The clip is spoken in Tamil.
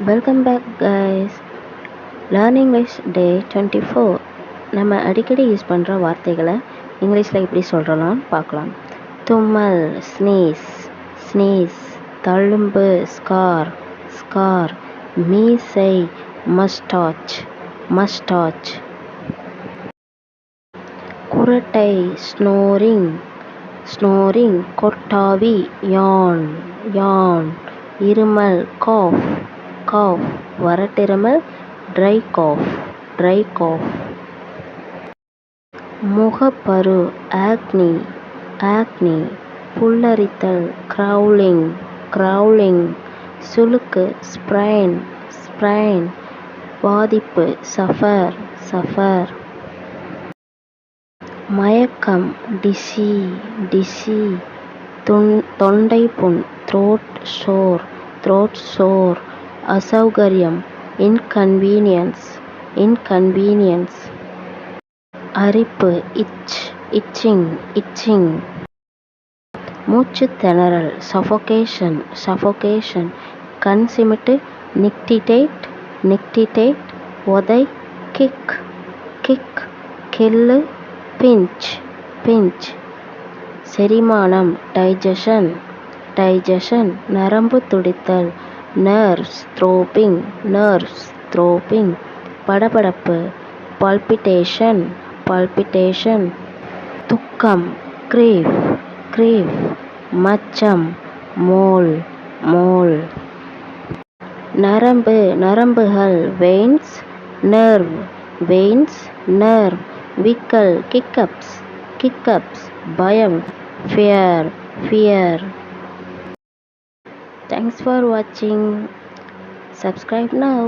Welcome back guys. Learn English day 24. நம்ம அடிக்கடி யூஸ் பண்ணுற வார்த்தைகளை இங்கிலீஷில் எப்படி சொல்கிறலாம்னு பார்க்கலாம். தும்மல் ஸ்னீஸ், ஸ்னீஸ். தழும்பு ஸ்கார், ஸ்கார். மீசை மஸ்டாச், மஸ்டாச். குரட்டை ஸ்னோரிங், ஸ்னோரிங். கொட்டாவி யான், யான். இருமல் cough, cough. வறட்டிருமல் try cough, try cough. முகப்பரு ஆக்னி, ஆக்னி. புல்லரித்தல் கிரவுலிங், கிரவுலிங். சுளுக்கு ஸ்ப்ரைன், ஸ்ப்ரைன். பாதிப்பு சஃபர், சஃபர். மயக்கம் டிசி, டிசி. தொண்டை புண் த்ரோட் சோர், த்ரோட் சோர். அசௌகரியம் இன்கன்வீனியன்ஸ், இன்கன்வீனியன்ஸ். அரிப்பு இட்ச், இட்சிங், இட்சிங். மூச்சு திணறல் சஃபோகேஷன், சஃபோகேஷன். கண் சிமிட்டு நிக்டிடேட், நிக்டிடேட். உதை கிக், கிக். கில்லு பிஞ்ச், பிஞ்ச். செரிமானம் டைஜஷன், டைஜஷன். நரம்பு துடித்தல் நர்வ்ஸ் த்ரோப்பிங், நர்வ்ஸ் த்ரோப்பிங். படபடப்பு பல்பிட்டேஷன், பல்பிட்டேஷன். துக்கம் கிரீஃப், கிரீஃப். மச்சம் மோல், மோல். நரம்பு நரம்புகள் வெயின்ஸ், நர்வ், வெயின்ஸ், நர்வ். விக்கல் கிக்கப்ஸ், கிக்கப்ஸ். பயம் fear, fear. Thanks for watching. Subscribe now.